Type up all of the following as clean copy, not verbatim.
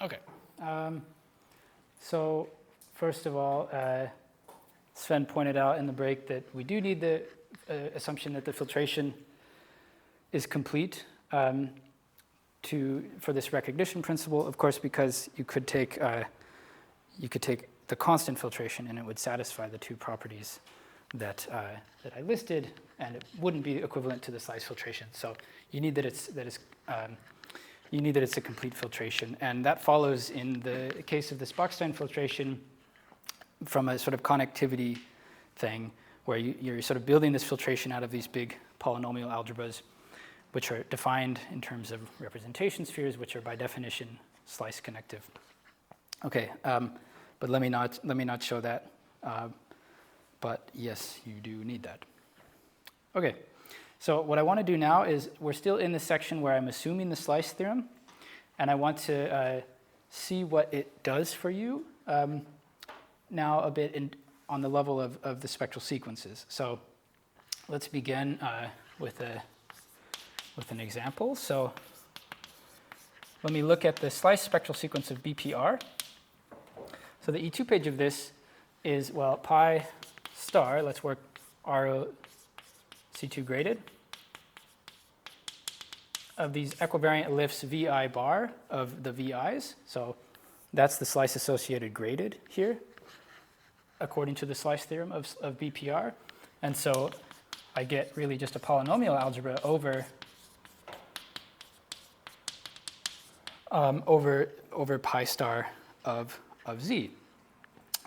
Okay. So first of all, Sven pointed out in the break that we do need the assumption that the filtration is complete for this recognition principle, of course, because you could take the constant filtration and it would satisfy the two properties that I listed, and it wouldn't be equivalent to the slice filtration. So you need that it's a complete filtration, and that follows in the case of this Bachstein filtration from a sort of connectivity thing, where you're sort of building this filtration out of these big polynomial algebras, which are defined in terms of representation spheres, which are by definition slice connective. Okay, but let me not show that. But yes, you do need that. Okay, so what I want to do now is we're still in the section where I'm assuming the slice theorem, and I want to see what it does for you now a bit on the level of the spectral sequences. So let's begin with an example. So let me look at the slice spectral sequence of BPR. So the E2 page of this is, well, pi star, let's work RO C2 graded, of these equivariant lifts VI bar of the VIs. So that's the slice associated graded here, according to the slice theorem of BPR. And so I get really just a polynomial algebra over pi star of Z.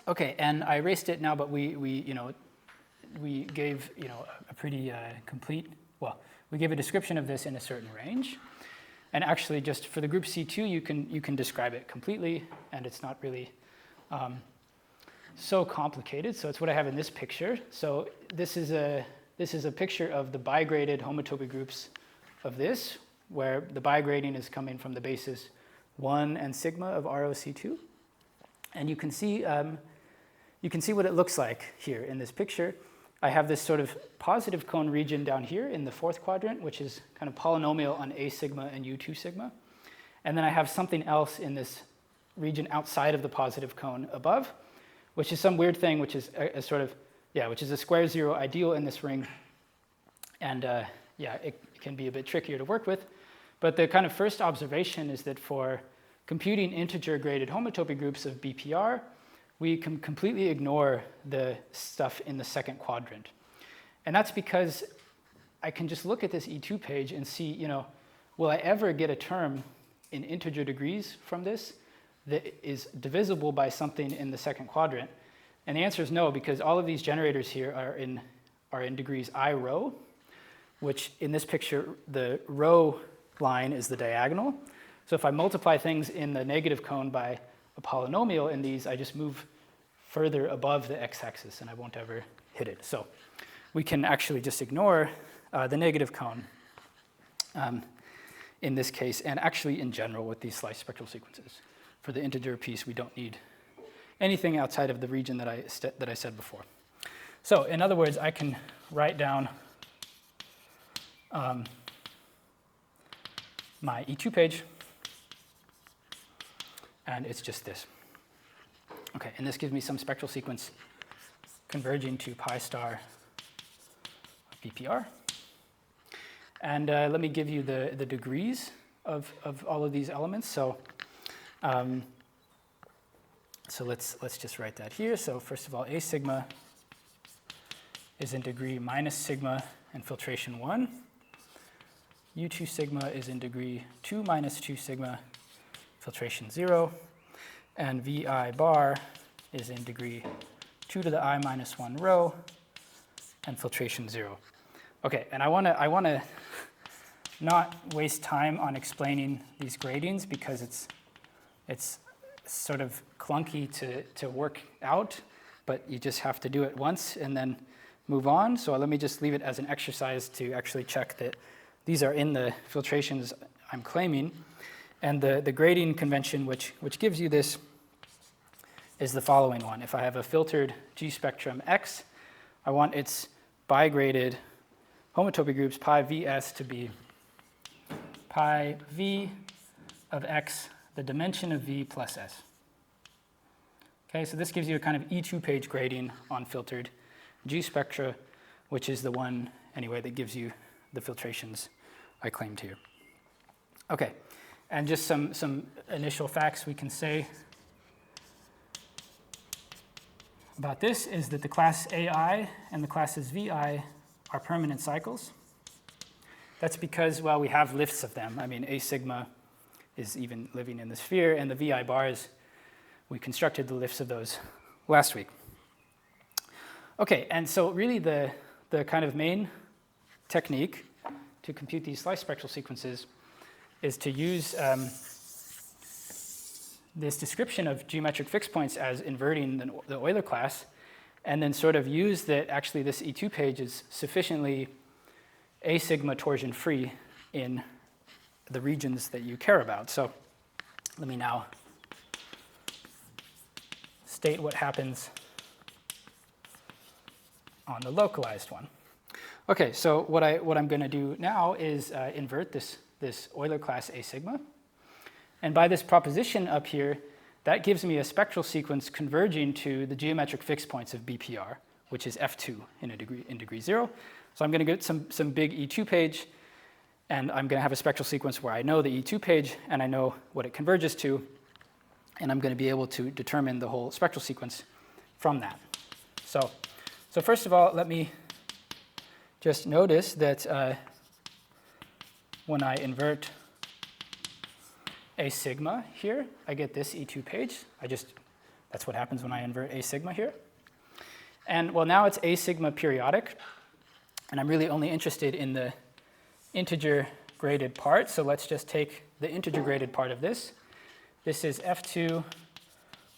Okay, and I erased it now, but we gave a pretty complete, well, we gave a description of this in a certain range, and actually just for the group C2 you can describe it completely, and it's not really so complicated. So it's what I have in this picture. So this is a picture of the bigraded homotopy groups of this, where the bigrading is coming from the bases 1 and sigma of ROC2, and you can see what it looks like here in this picture. I have this sort of positive cone region down here in the fourth quadrant, which is kind of polynomial on A sigma and U2 sigma. And then I have something else in this region outside of the positive cone above, which is some weird thing, which is a sort of, which is a square zero ideal in this ring. And it can be a bit trickier to work with. But the kind of first observation is that for computing integer graded homotopy groups of BPR, we can completely ignore the stuff in the second quadrant. And that's because I can just look at this E2 page and see, will I ever get a term in integer degrees from this that is divisible by something in the second quadrant? And the answer is no, because all of these generators here are in degrees I rho, which in this picture, the rho line is the diagonal. So if I multiply things in the negative cone by a polynomial in these, I just move further above the x-axis and I won't ever hit it. So we can actually just ignore the negative cone in this case, and actually in general with these slice spectral sequences. For the integer piece, we don't need anything outside of the region that I said before. So in other words, I can write down my E2 page, and it's just this. Okay, and this gives me some spectral sequence converging to pi star BPR. And let me give you the degrees of all of these elements. So let's just write that here. So first of all, A sigma is in degree minus sigma and filtration 1. U2 sigma is in degree 2 minus 2 sigma, filtration 0. And VI bar is in degree 2 to the I minus 1 rho, and filtration 0. Okay, and I want to not waste time on explaining these gradings because it's sort of clunky to work out, but you just have to do it once and then move on. So let me just leave it as an exercise to actually check that these are in the filtrations I'm claiming. And the grading convention which gives you this is the following one. If I have a filtered G spectrum X, I want its bigraded homotopy groups pi Vs to be pi V of X the dimension of V plus S. Okay, so this gives you a kind of E2 page grading on filtered G spectra, which is the one, anyway, that gives you the filtrations I claimed here. Okay, and just some initial facts we can say about this is that the class AI and the classes VI are permanent cycles. That's because, well, we have lifts of them. I mean, A sigma is even living in the sphere, and the VI bars, we constructed the lifts of those last week. Okay, and so really the kind of main technique to compute these slice spectral sequences is to use this description of geometric fixed points as inverting the Euler class, and then sort of use that actually this E2 page is sufficiently A sigma torsion free in the regions that you care about. So let me now state what happens on the localized one. Okay, so what I'm going to do now is invert this Euler class A sigma. And by this proposition up here, that gives me a spectral sequence converging to the geometric fixed points of BPR, which is F2 in degree 0. So I'm going to get some big E2 page, and I'm going to have a spectral sequence where I know the E2 page, and I know what it converges to, and I'm going to be able to determine the whole spectral sequence from that. So first of all, let me just notice that when I invert A sigma here, I get this E2 page. That's what happens when I invert A sigma here. And well, now it's A sigma periodic, and I'm really only interested in the integer graded part. So let's just take the integer graded part of this. This is F2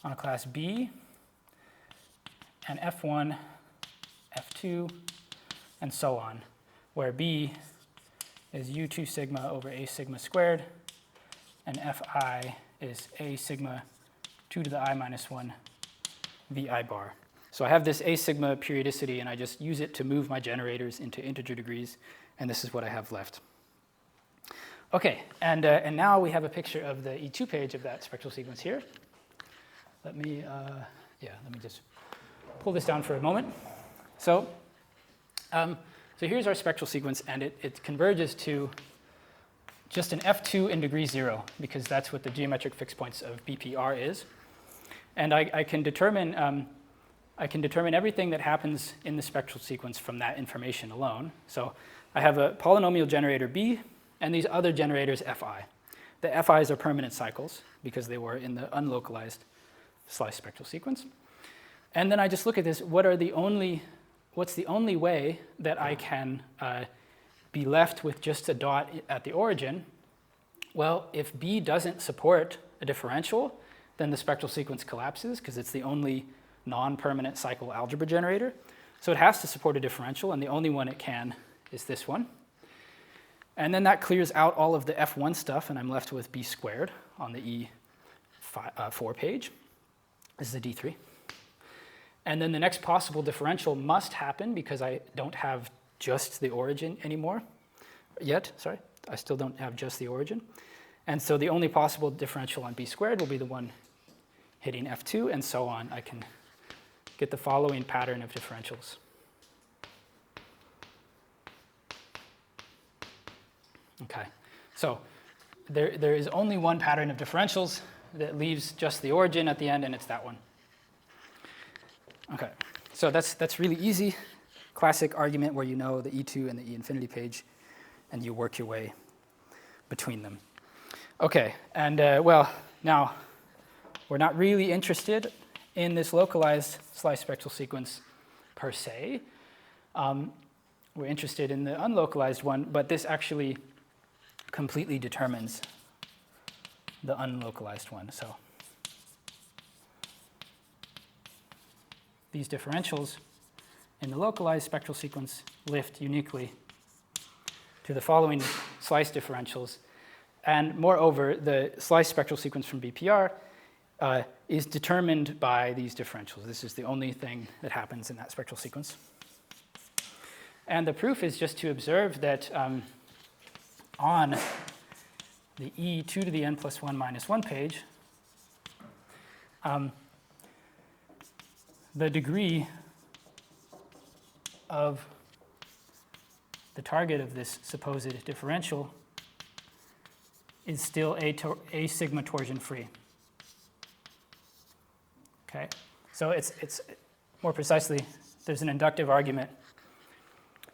on a class B, and F1, F2, and so on, where B is U2 sigma over A sigma squared, and Fi is A sigma 2 to the I minus 1 Vi bar. So I have this A sigma periodicity, and I just use it to move my generators into integer degrees, and this is what I have left. Okay, and now we have a picture of the E2 page of that spectral sequence here. Let me just pull this down for a moment. So here's our spectral sequence, and it converges to just an F2 in degree 0, because that's what the geometric fixed points of BPR is. And I can determine everything that happens in the spectral sequence from that information alone. So I have a polynomial generator B, and these other generators Fi. The Fi's are permanent cycles, because they were in the unlocalized slice spectral sequence. And then I just look at this, what's the only way that I can be left with just a dot at the origin? Well, if B doesn't support a differential, then the spectral sequence collapses, because it's the only non-permanent cycle algebra generator. So it has to support a differential, and the only one it can is this one. And then that clears out all of the F1 stuff, and I'm left with B squared on the E4 page. This is a D3. And then the next possible differential must happen, because I don't have just the origin anymore yet. Sorry, I still don't have just the origin. And so the only possible differential on B squared will be the one hitting F2, and so on. I can get the following pattern of differentials. Okay, so there is only one pattern of differentials that leaves just the origin at the end, and it's that one. Okay, so that's really easy. Classic argument where you know the E2 and the E infinity page, and you work your way between them. Okay, and well, now we're not really interested in this localized slice spectral sequence per se. We're interested in the unlocalized one, but this actually completely determines the unlocalized one. So these differentials in the localized spectral sequence lift uniquely to the following slice differentials. And moreover, the slice spectral sequence from BPR is determined by these differentials. This is the only thing that happens in that spectral sequence. And the proof is just to observe that on the e 2 to the n plus 1 minus 1 page, the degree of the target of this supposed differential is still a sigma torsion free. Okay, so it's more precisely, there's an inductive argument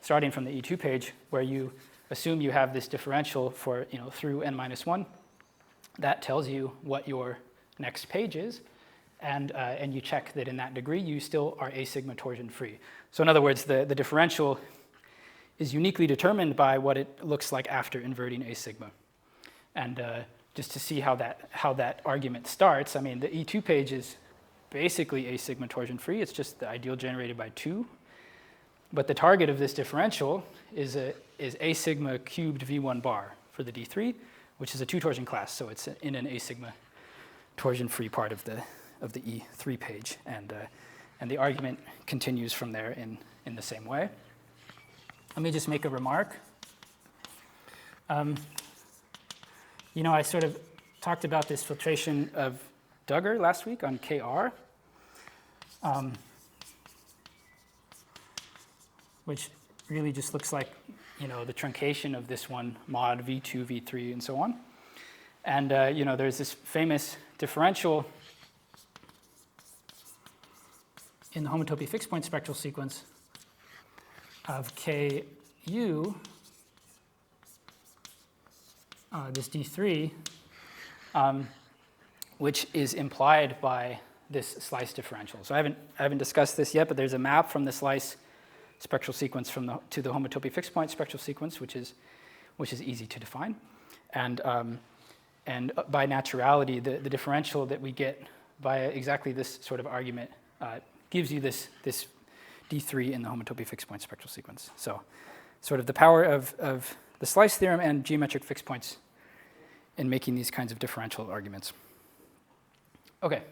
starting from the E2 page where you assume you have this differential for, through n minus 1. That tells you what your next page is, and you check that in that degree you still are a sigma torsion free. So in other words, the differential is uniquely determined by what it looks like after inverting a sigma. And just to see how that argument starts, I mean, the E2 page is basically a sigma torsion free. It's just the ideal generated by 2. But the target of this differential is a sigma cubed V1 bar for the D3, which is a 2 torsion class. So it's in an a sigma torsion free part of the E3 page. And the argument continues from there in the same way. Let me just make a remark. I sort of talked about this filtration of Duggar last week on KR, which really just looks like, the truncation of this one mod V2, V3, and so on. And, there's this famous differential in the homotopy fixed point spectral sequence of Ku, this D3, which is implied by this slice differential. So I haven't discussed this yet, but there's a map from the slice spectral sequence to the homotopy fixed point spectral sequence, which is easy to define, and by naturality, the differential that we get via exactly this sort of argument gives you this D3 in the homotopy fixed point spectral sequence. So sort of the power of the slice theorem and geometric fixed points in making these kinds of differential arguments. Okay,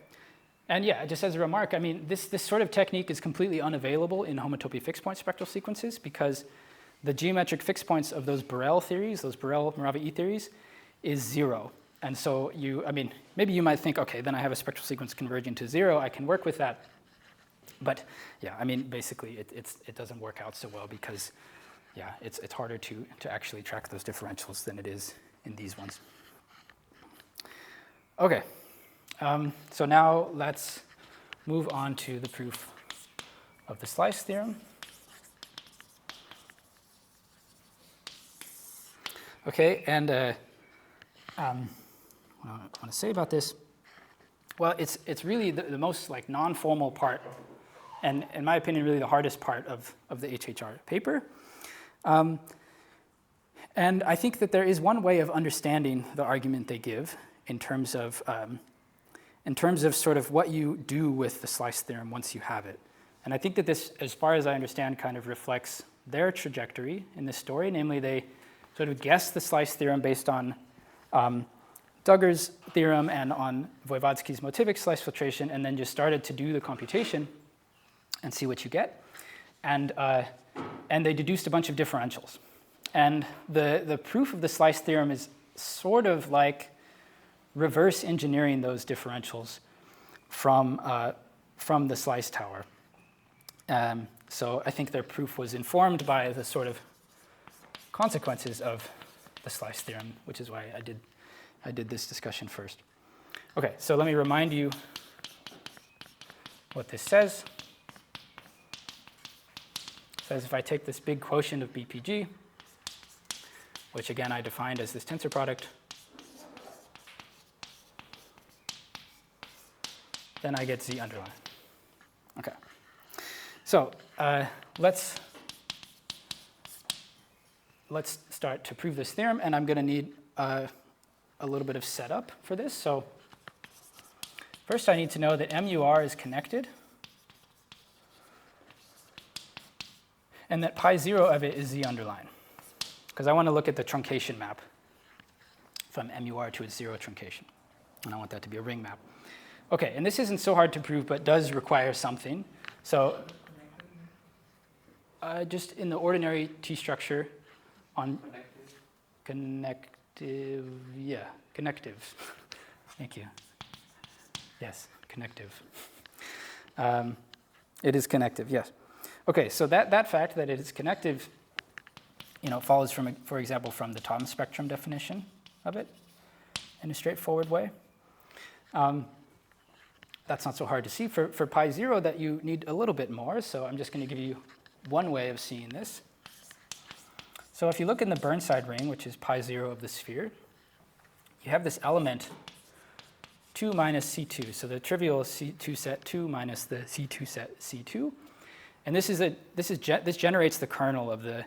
and yeah, just as a remark, I mean, this sort of technique is completely unavailable in homotopy fixed point spectral sequences because the geometric fixed points of those Borel theories, those Borel-Morava E theories, is 0. And so maybe you might think, okay, then I have a spectral sequence converging to 0, I can work with that. But yeah, I mean, basically it doesn't work out so well because, yeah, it's harder to actually track those differentials than it is in these ones. Okay, so now let's move on to the proof of the slice theorem. Okay, and what I want to say about this, well, it's really the most non-formal part, and in my opinion, really the hardest part of the HHR paper. And I think that there is one way of understanding the argument they give in terms of sort of what you do with the slice theorem once you have it. And I think that this, as far as I understand, kind of reflects their trajectory in this story. Namely, they sort of guessed the slice theorem based on Duggar's theorem and on Voevodsky's motivic slice filtration, and then just started to do the computation and see what you get. And they deduced a bunch of differentials. And the proof of the slice theorem is sort of like reverse engineering those differentials from the slice tower. So I think their proof was informed by the sort of consequences of the slice theorem, which is why I did this discussion first. Okay, so let me remind you what this says. It says if I take this big quotient of BPG, which again I defined as this tensor product, then I get Z underline. Okay. So let's start to prove this theorem, and I'm going to need a little bit of setup for this. So first I need to know that MUR is connected, and that pi 0 of it is Z underline, because I want to look at the truncation map from MUR to its 0 truncation, and I want that to be a ring map. Okay, and this isn't so hard to prove, but does require something. So just in the ordinary T structure on connected, yeah, connective. Thank you. Yes, connective. It is connective, yes. Okay, so that fact that it is connective, follows from, for example, from the Thom spectrum definition of it in a straightforward way. That's not so hard to see. For pi 0, that you need a little bit more, so I'm just going to give you one way of seeing this. So if you look in the Burnside ring, which is pi 0 of the sphere, you have this element 2 minus C2. So the trivial C2 set 2 minus the C2 set C2. And this generates the kernel of the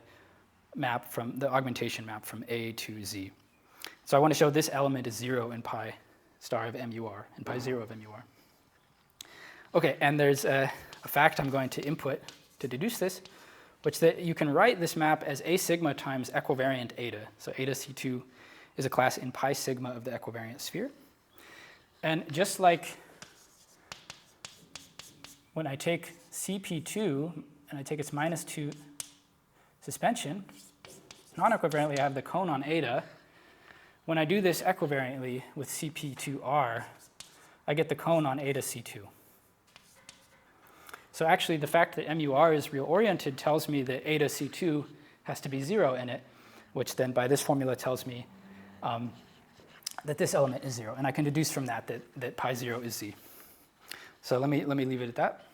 map from the augmentation map from A to Z. So I want to show this element is 0 in pi star of MUR, and pi 0 of MUR. Okay, and there's a fact I'm going to input to deduce this, which that you can write this map as A sigma times equivariant eta. So eta C2 is a class in pi sigma of the equivariant sphere. And just like when I take CP2 and I take its minus 2 suspension, non-equivariantly I have the cone on eta. When I do this equivariantly with CP2R, I get the cone on eta C2. So actually the fact that MUR is real-oriented tells me that eta C2 has to be 0 in it, which then by this formula tells me that this element is 0. And I can deduce from that pi 0 is Z. So let me leave it at that.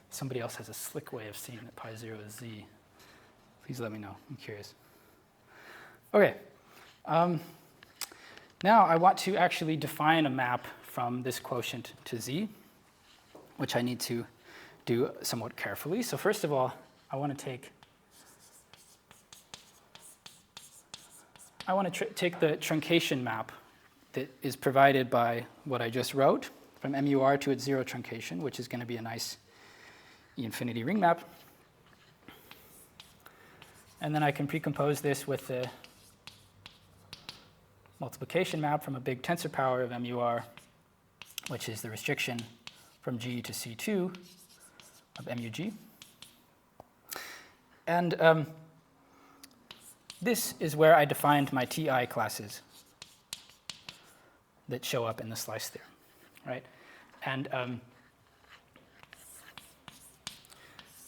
Somebody else has a slick way of seeing that pi 0 is Z. Please let me know. I'm curious. Okay. Now I want to actually define a map from this quotient to Z, which I need to do somewhat carefully. So first of all, I want to take the truncation map that is provided by what I just wrote from MUR to its 0 truncation, which is going to be a nice E-infinity ring map. And then I can precompose this with the multiplication map from a big tensor power of MUR, which is the restriction from G to C2 of MUG. And this is where I defined my TI classes that show up in the slice theorem, right? And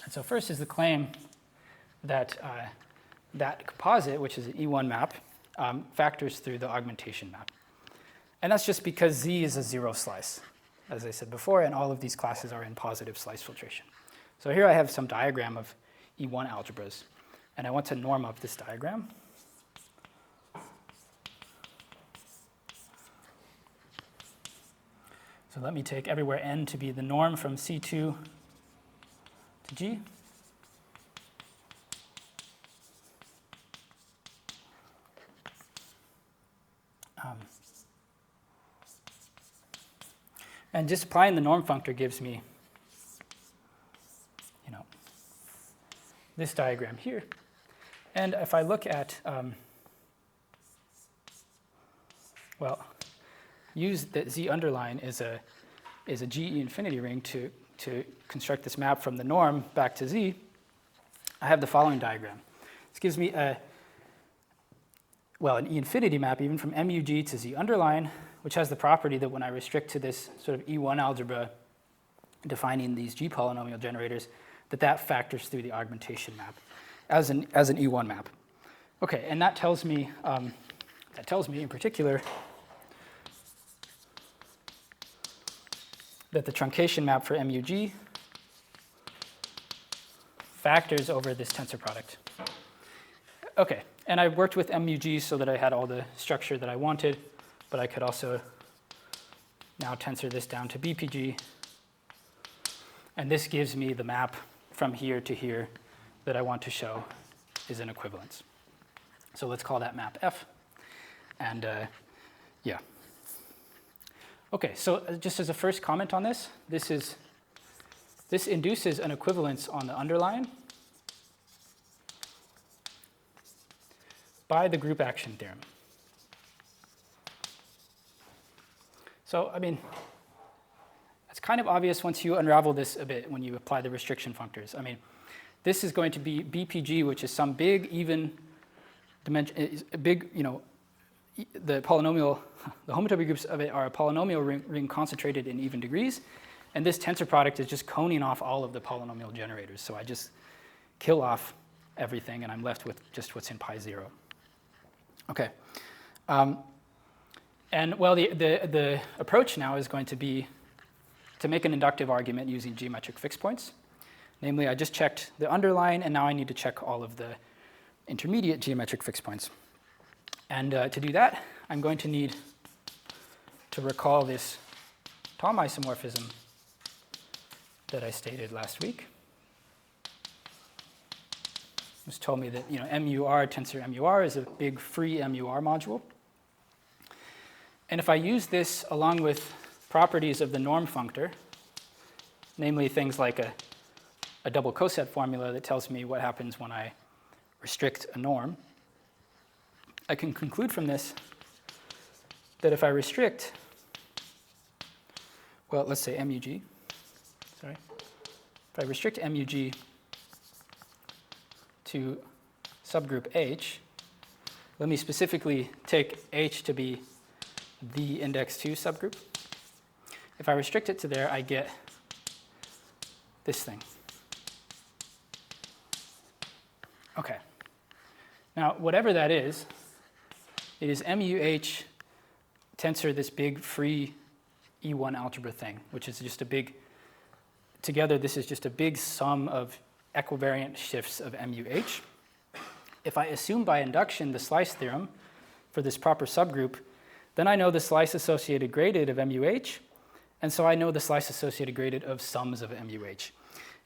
so first is the claim that that composite, which is an E1 map, factors through the augmentation map. And that's just because Z is a 0 slice, as I said before, and all of these classes are in positive slice filtration. So here I have some diagram of E1 algebras, and I want to norm up this diagram. So let me take everywhere n to be the norm from C2 to G. And just applying the norm functor gives me, this diagram here. And if I look at, use that Z underline is a GE infinity ring to construct this map from the norm back to Z, I have the following diagram. This gives me an E infinity map even from MUG to Z underline, which has the property that when I restrict to this sort of E1 algebra defining these G polynomial generators, that factors through the augmentation map as an E1 map. Okay, and that tells me in particular that the truncation map for MUG factors over this tensor product. Okay, and I worked with MUG so that I had all the structure that I wanted, but I could also now tensor this down to BPG. And this gives me the map from here to here that I want to show is an equivalence. So let's call that map F. And yeah. Okay, so just as a first comment on this, this induces an equivalence on the underline by the group action theorem. So, it's kind of obvious once you unravel this a bit when you apply the restriction functors. this is going to be BPG, which is some big even dimension, big, the polynomial, the homotopy groups of it are a polynomial ring concentrated in even degrees, and this tensor product is just coning off all of the polynomial generators. So I just kill off everything, and I'm left with just what's in pi 0. Okay. And well, the approach now is going to be to make an inductive argument using geometric fixed points. Namely, I just checked the underline, and now I need to check all of the intermediate geometric fixed points. And to do that, I'm going to need to recall this Thom isomorphism that I stated last week. This told me that MUR, tensor MUR, is a big free MUR module. And if I use this along with properties of the norm functor, namely things like a double coset formula that tells me what happens when I restrict a norm, I can conclude from this that if I restrict, well, let's say MUG, sorry. If I restrict MUG to subgroup H, let me specifically take H to be the index 2 subgroup. If I restrict it to there, I get this thing. Okay. Now, whatever that is, it is MUH tensor this big free E1 algebra thing, which is just a big, together this is just a big sum of equivariant shifts of MUH. If I assume by induction the slice theorem for this proper subgroup, then I know the slice associated graded of MUH, and so I know the slice associated graded of sums of MUH.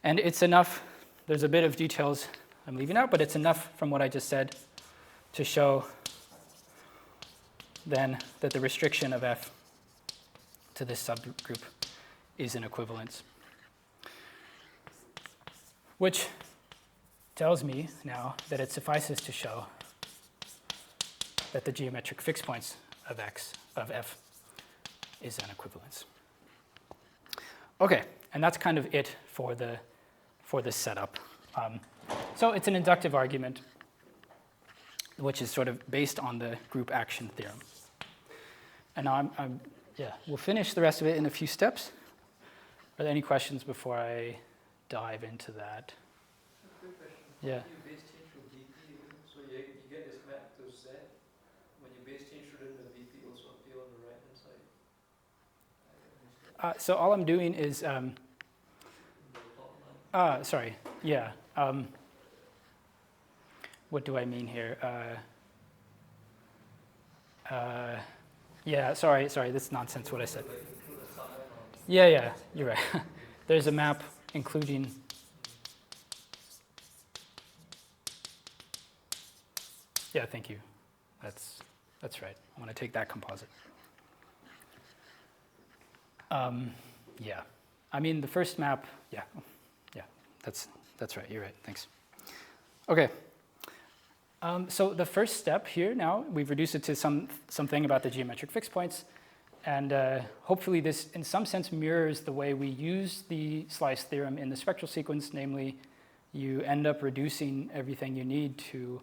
And it's enough, there's a bit of details I'm leaving out, but it's enough from what I just said to show then that the restriction of F to this subgroup is an equivalence. Which tells me now that it suffices to show that the geometric fixed points of F is an equivalence. Okay, and that's kind of it for this setup. So it's an inductive argument, which is sort of based on the group action theorem. And now we'll finish the rest of it in a few steps. Are there any questions before I dive into that? Quick question. Yeah. When you base change from VP, so you get this map to Z. When you base change from the VP, also appear on the right hand side. So all I'm doing is, sorry, yeah. What do I mean here? Yeah, sorry, that's nonsense what I said. Yeah, you're right. There's a map including. Yeah, thank you. That's right. I want to take that composite. Yeah, I mean the first map. Yeah, that's right. You're right. Thanks. Okay. So the first step here now, we've reduced it to something about the geometric fixed points. And hopefully this, in some sense, mirrors the way we use the slice theorem in the spectral sequence. Namely, you end up reducing everything you need to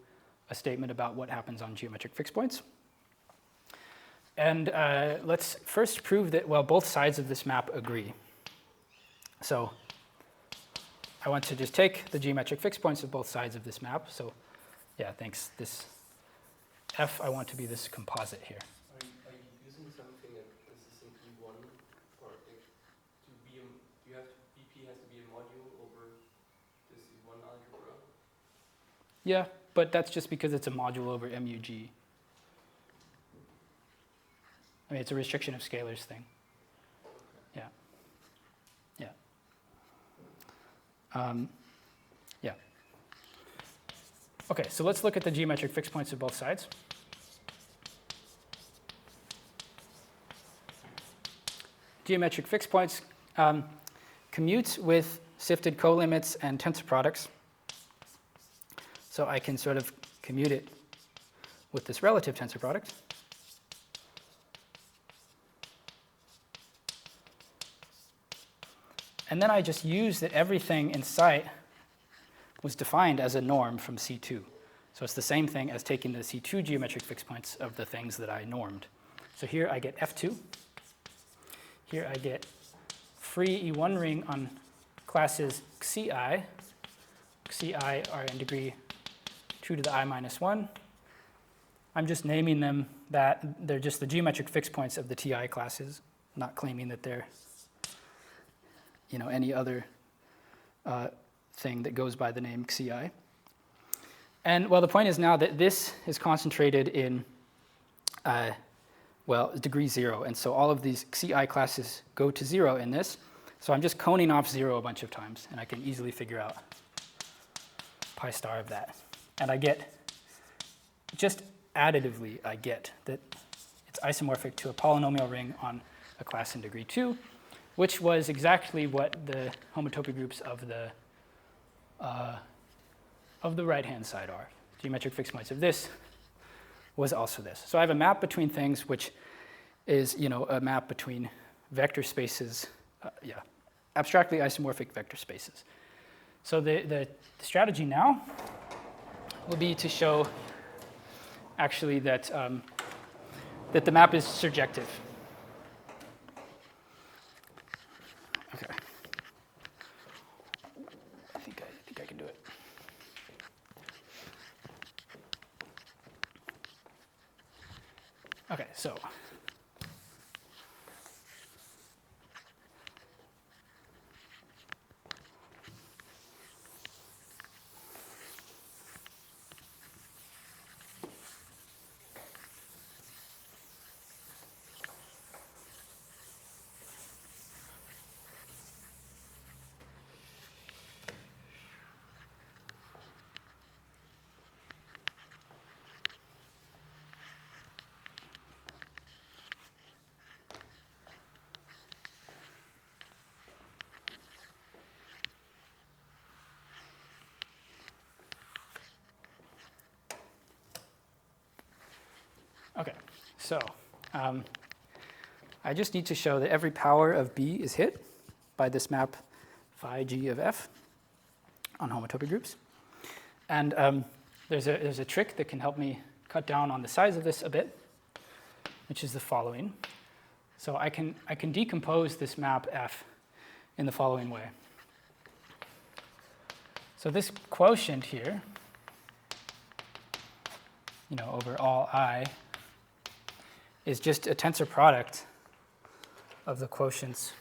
a statement about what happens on geometric fixed points. And let's first prove that, well, both sides of this map agree. So I want to just take the geometric fixed points of both sides of this map. So yeah, thanks. This F, I want to be this composite here. Are you using something that is simply one, or VP has to be a module over this one algebra? Yeah, but that's just because it's a module over MUG. I mean, it's a restriction of scalars thing. Yeah. Yeah. Okay, so let's look at the geometric fixed points of both sides. Geometric fixed points commutes with sifted colimits and tensor products. So I can sort of commute it with this relative tensor product. And then I just use that everything in sight was defined as a norm from C2. So it's the same thing as taking the C2 geometric fixed points of the things that I normed. So here I get F2. Here I get free E1 ring on classes Xi. Xi are in degree 2 to the I minus 1. I'm just naming them that they're just the geometric fixed points of the Ti classes, not claiming that they're any other thing that goes by the name Xi. And well, the point is now that this is concentrated in degree 0, and so all of these Xi classes go to 0 in this. So I'm just coning off 0 a bunch of times, and I can easily figure out pi star of that. And I get, just additively, I get that it's isomorphic to a polynomial ring on a class in degree 2, which was exactly what the homotopy groups of the right-hand side are. Geometric fixed points of this was also this. So I have a map between things, which is a map between vector spaces, abstractly isomorphic vector spaces. So the strategy now will be to show actually that that the map is surjective. Okay. I think I can do it. Okay, so I just need to show that every power of B is hit by this map phi G of F on homotopy groups. And there's a trick that can help me cut down on the size of this a bit, which is the following. So I can decompose this map F in the following way. So this quotient here, over all I, is just a tensor product of the quotients.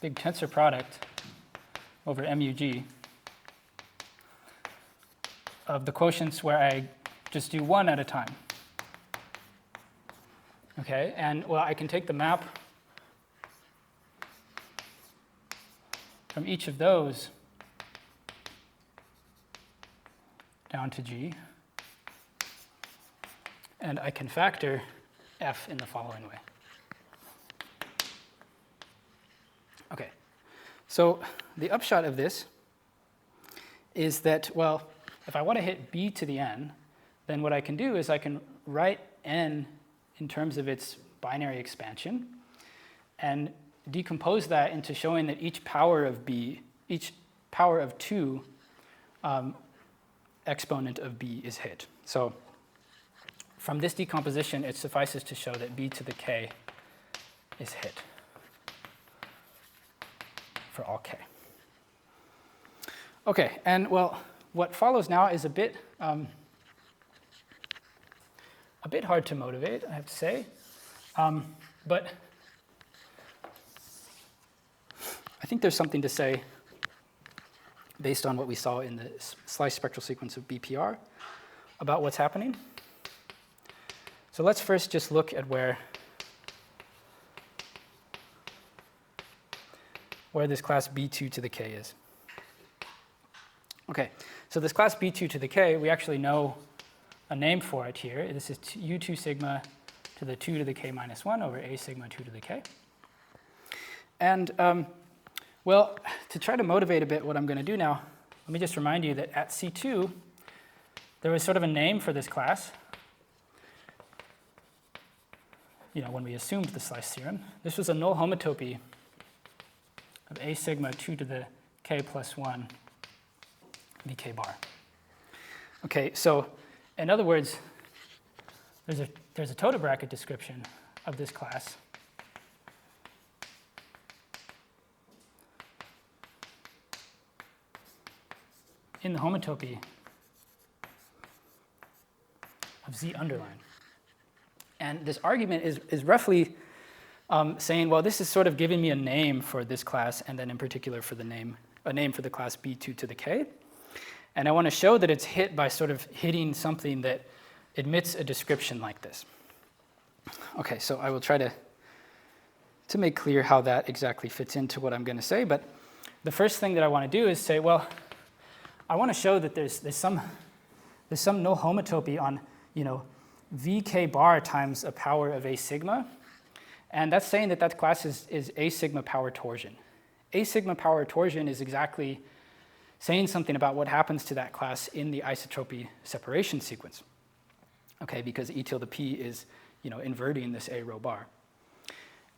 Big tensor product over MUG of the quotients where I just do one at a time. Okay, and well, I can take the map from each of those down to G, and I can factor F in the following way. Okay, so the upshot of this is that, well, if I want to hit B to the n, then what I can do is I can write n in terms of its binary expansion and decompose that into showing that each power of B, each power of 2 exponent of B is hit. So from this decomposition, it suffices to show that B to the k is hit for all k. Okay, and well, what follows now is a bit hard to motivate, I have to say, but I think there's something to say based on what we saw in the slice spectral sequence of BPR about what's happening. So let's first just look at where this class B2 to the k is. Okay, so this class B2 to the k, we actually know a name for it here. This is U2 sigma to the 2 to the k minus 1 over A sigma 2 to the k. And well, to try to motivate a bit what I'm going to do now, let me just remind you that at C2, there was sort of a name for this class, when we assumed the slice theorem. This was a null homotopy of a sigma 2 to the k plus 1 vk bar. Okay, so in other words, there's a total bracket description of this class. In the homotopy of Z underline. And this argument is roughly saying, well, this is sort of giving me a name for this class, and then in particular for a name for the class B2 to the K. And I want to show that it's hit by sort of hitting something that admits a description like this. Okay, so I will try to make clear how that exactly fits into what I'm going to say. But the first thing that I want to do is say, well, I want to show that there's some null homotopy on, vk bar times a power of a sigma. And that's saying that class is a sigma power torsion. A sigma power torsion is exactly saying something about what happens to that class in the isotropy separation sequence. Okay, because E tilde P is, inverting this A rho bar.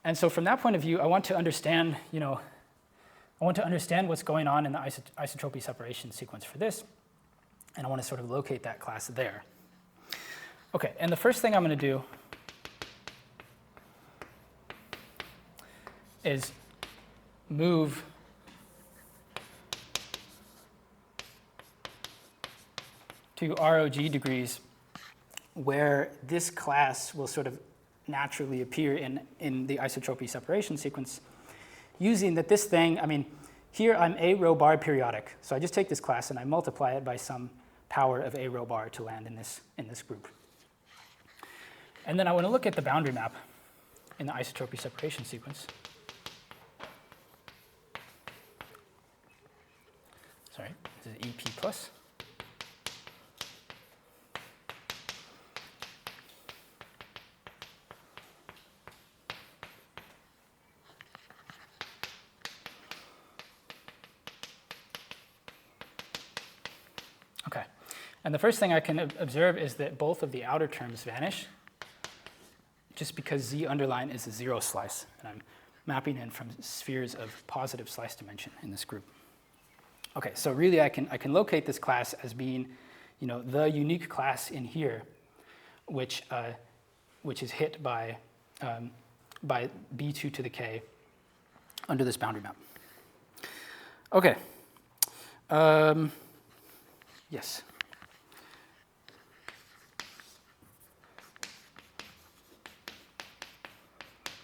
And so from that point of view, I want to understand, what's going on in the isotropy separation sequence for this, and I want to sort of locate that class there. Okay, and the first thing I'm going to do is move to ROG degrees where this class will sort of naturally appear in the isotropy separation sequence, using that this thing, here I'm A rho bar periodic. So I just take this class and I multiply it by some power of A rho bar to land in this group. And then I want to look at the boundary map in the isotropy separation sequence. Sorry, this is EP plus. Okay, and the first thing I can observe is that both of the outer terms vanish, just because Z underline is a zero slice, and I'm mapping in from spheres of positive slice dimension in this group. Okay, so really I can locate this class as being, the unique class in here, which is hit by B2 to the K under this boundary map. Okay. Yes.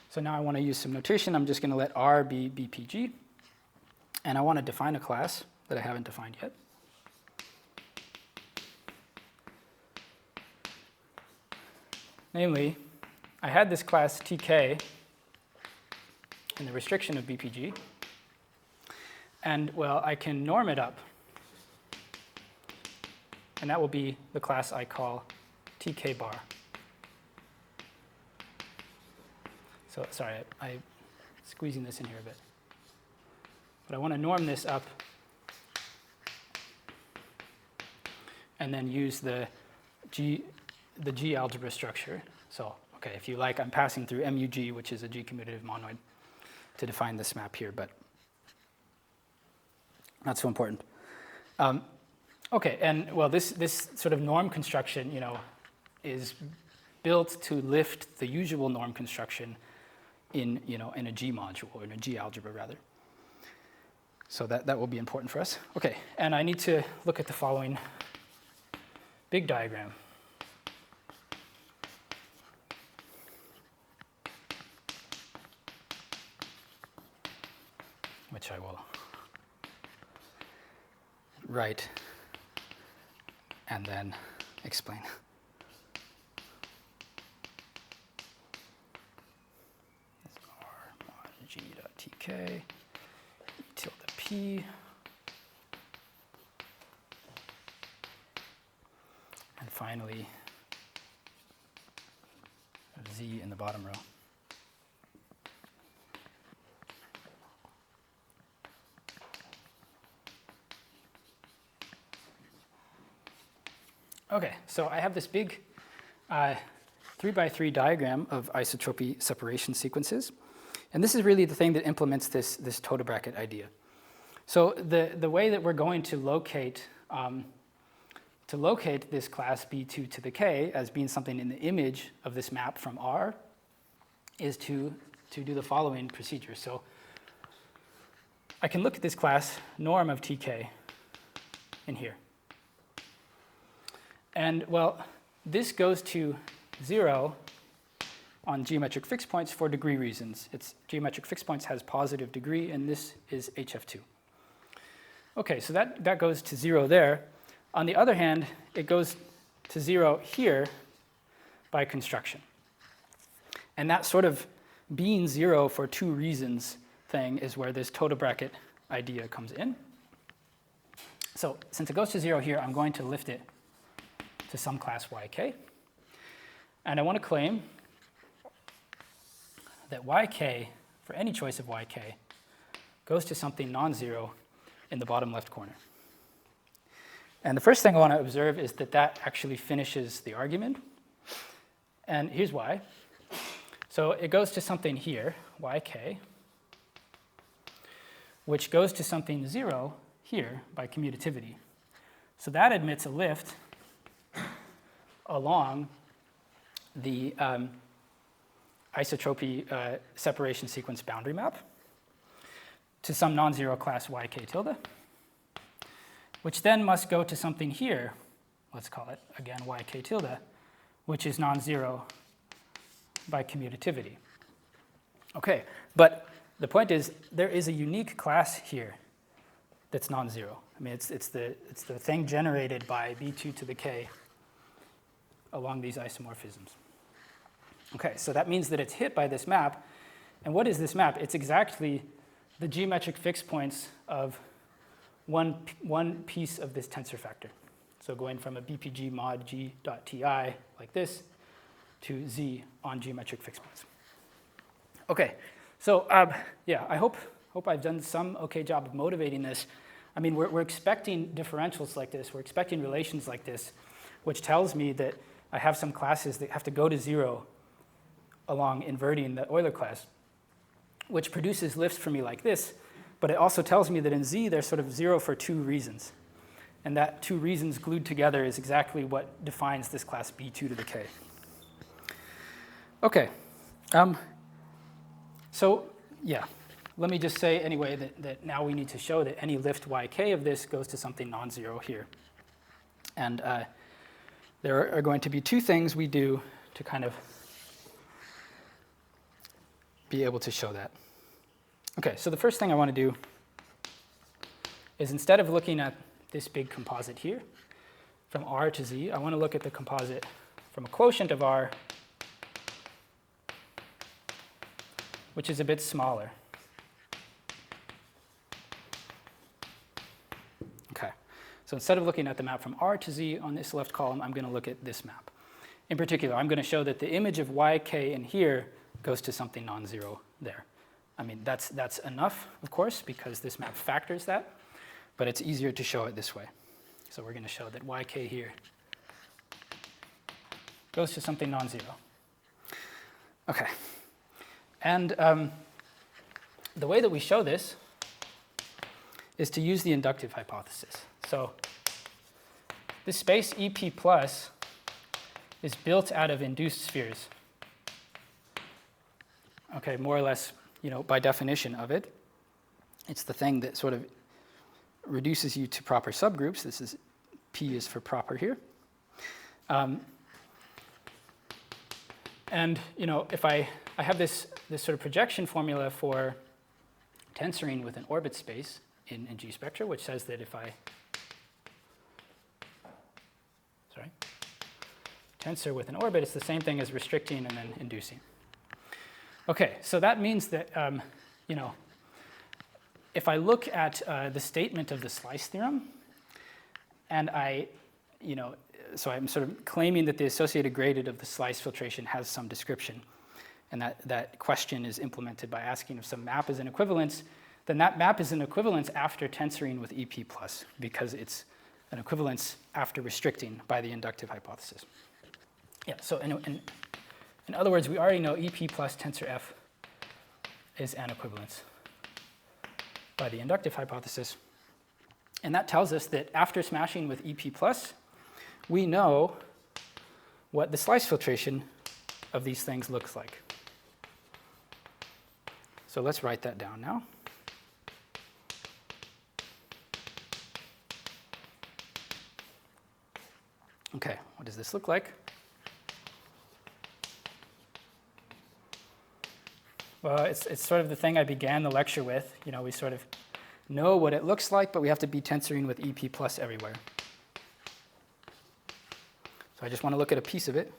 So now I want to use some notation. I'm just going to let R be BPG. And I want to define a class that I haven't defined yet. Namely, I had this class TK in the restriction of BPG. And, well, I can norm it up. And that will be the class I call TK bar. So, sorry, I'm squeezing this in here a bit. But I want to norm this up and then use the G algebra structure. So, okay, if you like, I'm passing through MUG, which is a G commutative monoid, to define this map here, but not so important. Okay, and well, this sort of norm construction, is built to lift the usual norm construction in a G module, or in a G algebra rather. So that will be important for us. Okay, and I need to look at the following big diagram. Which I will write and then explain. R mod G dot TK, E tilde P, and finally Z in the bottom row. Okay, so I have this big 3x3 diagram of isotropy separation sequences And this is really the thing that implements this total bracket idea. So the way that we're going to locate this class B2 to the k as being something in the image of this map from R is to do the following procedure. So I can look at this class norm of tk in here. And well, this goes to 0 on geometric fixed points for degree reasons. Its geometric fixed points has positive degree, and this is HF2. Okay, so that goes to 0 there. On the other hand, it goes to 0 here by construction. And that sort of being 0 for 2 reasons thing is where this total bracket idea comes in. So since it goes to 0 here, I'm going to lift it to some class yk. And I want to claim that yk, for any choice of yk, goes to something non-zero in the bottom left corner. And the first thing I want to observe is that that actually finishes the argument. And here's why. So it goes to something here, yk, which goes to something 0 here by commutativity. So that admits a lift along the isotropy separation sequence boundary map to some non-zero class yk tilde, which then must go to something here, let's call it, again, yk tilde, which is non-zero by commutativity. Okay, but the point is there is a unique class here that's non-zero. I mean, it's the thing generated by b2 to the k along these isomorphisms. Okay, so that means that it's hit by this map. And what is this map? It's exactly the geometric fixed points of one piece of this tensor factor. So going from a BPG mod g dot ti like this to z on geometric fixed points. Okay, so yeah, I hope I've done some okay job of motivating this. I mean, we're expecting differentials like this. We're expecting relations like this, which tells me that I have some classes that have to go to 0 along inverting the Euler class, which produces lifts for me like this. But it also tells me that in Z, they're sort of 0 for 2 reasons. And that 2 reasons glued together is exactly what defines this class B2 to the K. Okay. So yeah, let me just say anyway that now we need to show that any lift yk of this goes to something non-zero here. And there are going to be 2 things we do to kind of be able to show that. Okay, so the first thing I want to do is instead of looking at this big composite here, from R to Z, I want to look at the composite from a quotient of R, which is a bit smaller. Okay, so instead of looking at the map from R to Z on this left column, I'm going to look at this map. In particular, I'm going to show that the image of yk in here goes to something non-zero there. I mean, that's enough, of course, because this map factors that, but it's easier to show it this way. So we're going to show that yk here goes to something non-zero. Okay. And the way that we show this is to use the inductive hypothesis. So this space EP plus is built out of induced spheres. Okay, more or less, by definition of it. It's the thing that sort of reduces you to proper subgroups. This is P is for proper here. And if I have this sort of projection formula for tensoring with an orbit space in G spectra, which says that if I tensor with an orbit, it's the same thing as restricting and then inducing. Okay, so that means that if I look at the statement of the slice theorem, and so I'm sort of claiming that the associated gradient of the slice filtration has some description, and that question is implemented by asking if some map is an equivalence, then that map is an equivalence after tensoring with EP plus, because it's an equivalence after restricting by the inductive hypothesis. Yeah, so in other words, we already know EP plus tensor F is an equivalence by the inductive hypothesis. And that tells us that after smashing with EP+, we know what the slice filtration of these things looks like. So let's write that down now. Okay, what does this look like? Well, it's sort of the thing I began the lecture with. You know, we sort of know what it looks like, but we have to be tensoring with EP+ everywhere. So I just want to look at a piece of it.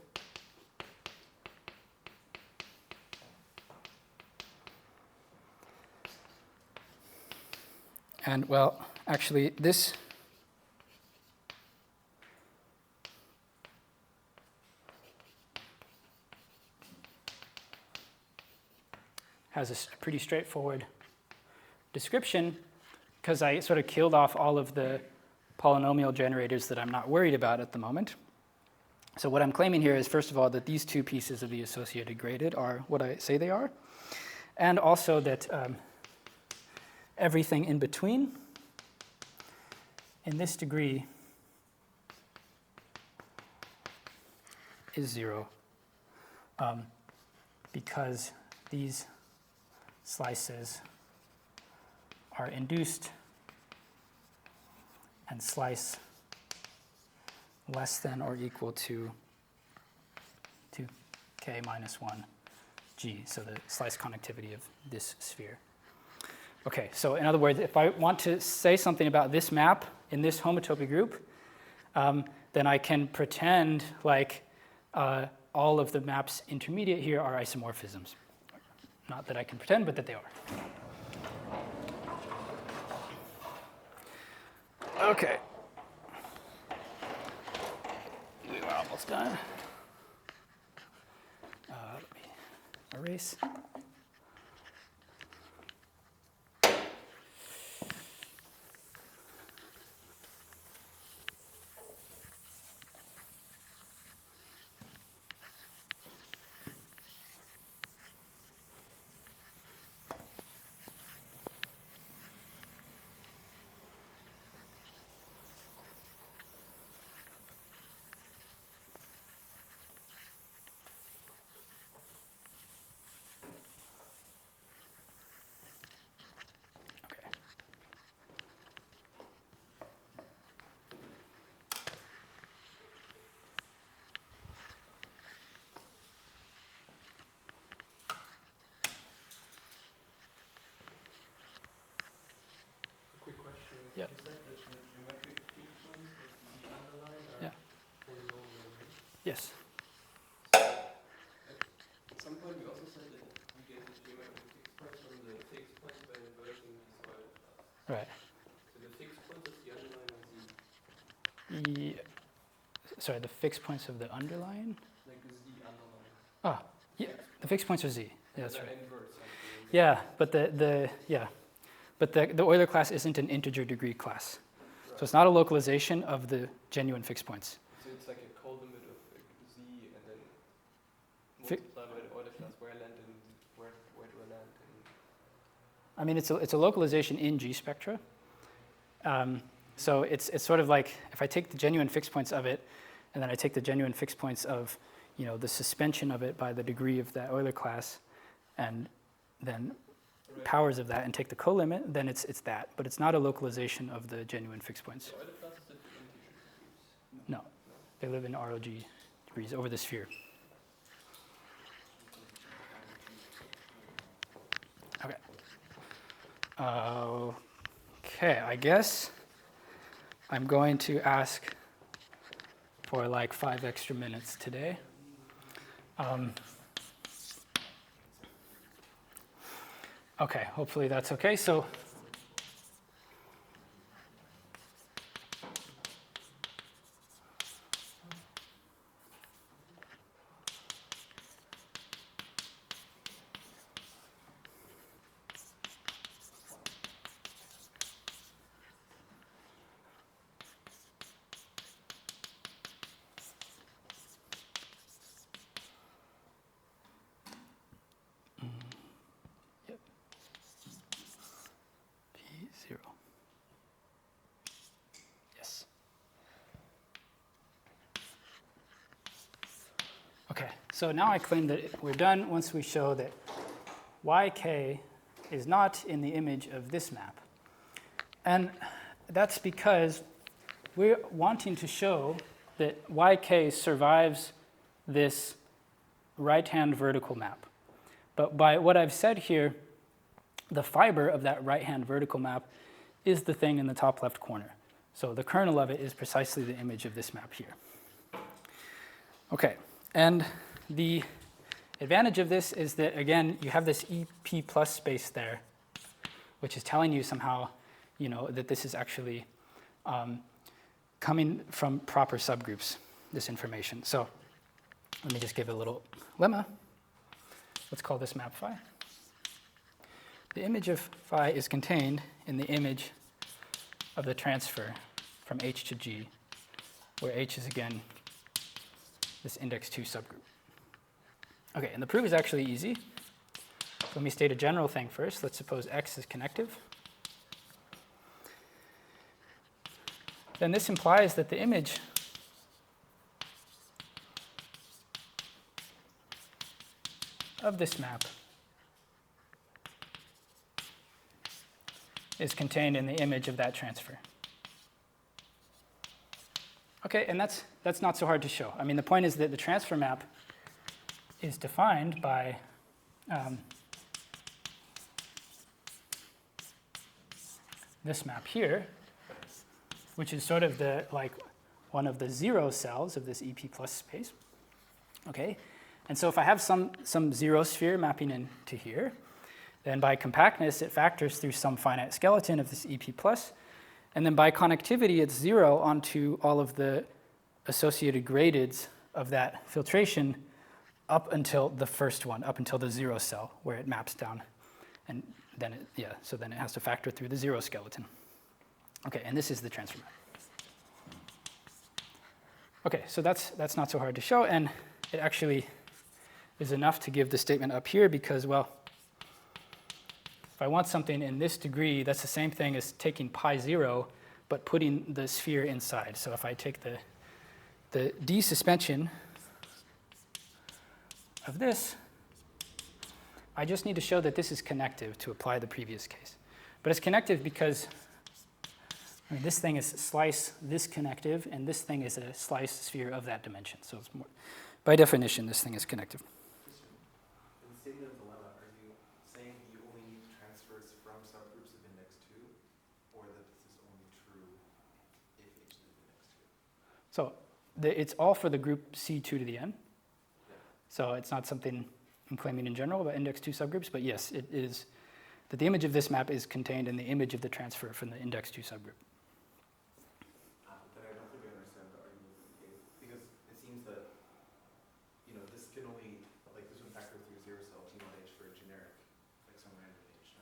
And well, actually, this has a pretty straightforward description because I sort of killed off all of the polynomial generators that I'm not worried about at the moment. So what I'm claiming here is, first of all, that these two pieces of the associated graded are what I say they are, and also that everything in between in this degree is 0 because these slices are induced and slice less than or equal to k minus 1 g, so the slice connectivity of this sphere. Okay, so in other words, if I want to say something about this map in this homotopy group, then I can pretend like all of the maps intermediate here are isomorphisms. Not that I can pretend, but that they are. Okay. We are almost done. Let me erase. You Yeah. said that the geometric sequence is the underline or Yeah. polynomial, right? Yes. At some point we also said that we get the geometric fixed points from the fixed points by inverting these Euler classes. Right. So the fixed points of the underline are z. Sorry, the fixed points of the underline? Like the z underline. Ah, yeah, the fixed points are z. Yeah, that's And right. then invert something. Yeah, but the Euler class isn't an integer degree class. Right. So it's not a localization of the genuine fixed points. So it's like a colimit of like z and then Fi- multiply by the Euler class where I land and where do I land in. I mean, it's a localization in G spectra. So it's sort of like if I take the genuine fixed points of it, and then I take the genuine fixed points of, you know, the suspension of it by the degree of that Euler class, and then Right. powers of that, and take the colimit, then it's that. But it's not a localization of the genuine fixed points. So Euler classes are the integer degrees. No, they live in ROG degrees over the sphere. Okay. Okay, I guess I'm going to ask for like 5 extra minutes today. Okay, hopefully that's okay. So so now I claim that we're done once we show that yk is not in the image of this map. And that's because we're wanting to show that yk survives this right-hand vertical map. But by what I've said here, the fiber of that right-hand vertical map is the thing in the top left corner. So the kernel of it is precisely the image of this map here. Okay, and the advantage of this is that, again, you have this EP plus space there, which is telling you somehow, that this is actually coming from proper subgroups, this information. So let me just give a little lemma. Let's call this map phi. The image of phi is contained in the image of the transfer from H to G, where H is, again, this index 2 subgroup. Okay, and the proof is actually easy. So let me state a general thing first. Let's suppose X is connective. Then this implies that the image of this map is contained in the image of that transfer. Okay, and that's not so hard to show. I mean, the point is that the transfer map is defined by this map here, which is sort of the one of the zero cells of this EP plus space. Okay, and so if I have some zero sphere mapping into here, then by compactness it factors through some finite skeleton of this EP plus, and then by connectivity it's zero onto all of the associated gradeds of that filtration up until the first one, up until the zero cell where it maps down, and then so then it has to factor through the zero skeleton. Okay, and this is the transfer map. Okay, so that's not so hard to show, and it actually is enough to give the statement up here because, well, if I want something in this degree, that's the same thing as taking pi 0, but putting the sphere inside. So if I take the d suspension of this, I just need to show that this is connective to apply the previous case. But it's connective because this thing is slice this connective, and this thing is a slice sphere of that dimension. So it's more, by definition, this thing is connective. In the statement of dilemma, are you saying you only need transfers from subgroups of index 2, or that this is only true if H is index 2? So it's all for the group C2 to the n. Yeah. So it's not something I'm claiming in general about index 2 subgroups, but yes, it is that the image of this map is contained in the image of the transfer from the index 2 subgroup. Then I don't think I understand the argument of the case, because it seems that this can only, this would factor through zero cell G mod H for a generic, some random H.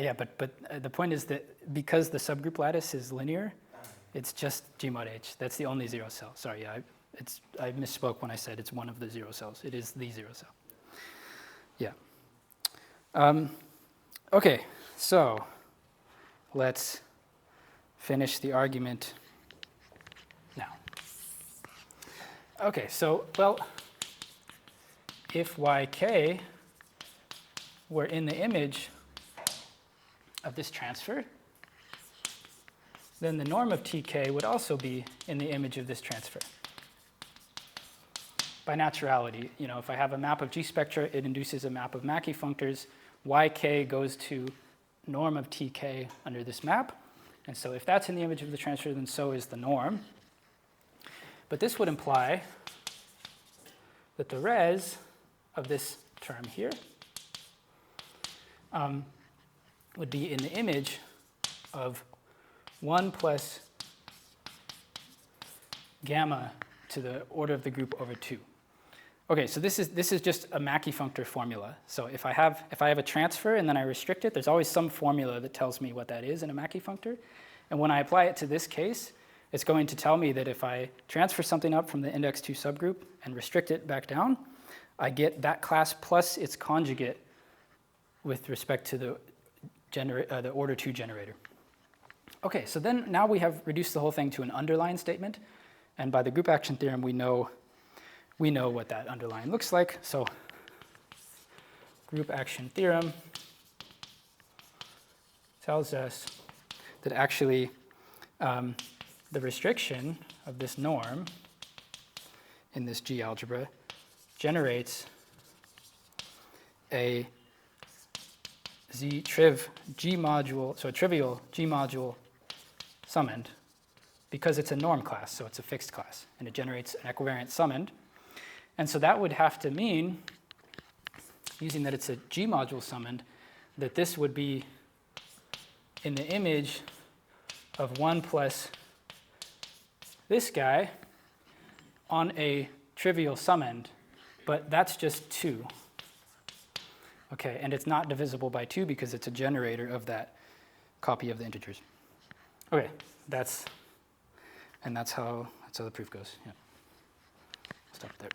Yeah, but the point is that because the subgroup lattice is linear, it's just G mod H. That's the only zero cell. Sorry, yeah, I misspoke when I said it's one of the zero cells. It is the zero cell. Yeah. Okay, so let's finish the argument now. Okay, so, well, if yk were in the image of this transfer, then the norm of tk would also be in the image of this transfer. By naturality, if I have a map of G spectra, it induces a map of Mackey functors. Yk goes to norm of tk under this map. And so if that's in the image of the transfer, then so is the norm. But this would imply that the res of this term here would be in the image of 1 plus gamma to the order of the group over 2. Okay, so this is just a Mackey functor formula. So if I have a transfer and then I restrict it, there's always some formula that tells me what that is in a Mackey functor. And when I apply it to this case, it's going to tell me that if I transfer something up from the index 2 subgroup and restrict it back down, I get that class plus its conjugate with respect to the order 2 generator. Okay, so then now we have reduced the whole thing to an underline statement. And by the group action theorem, we know what that underline looks like. So group action theorem tells us that actually the restriction of this norm in this G algebra generates a G module, so a trivial G module summand, because it's a norm class, so it's a fixed class, and it generates an equivariant summand. And so that would have to mean, using that it's a G module summand, that this would be in the image of 1 plus this guy on a trivial summand, but that's just 2. Okay, and it's not divisible by 2 because it's a generator of that copy of the integers. Okay, that's how the proof goes. Yeah. Stop there.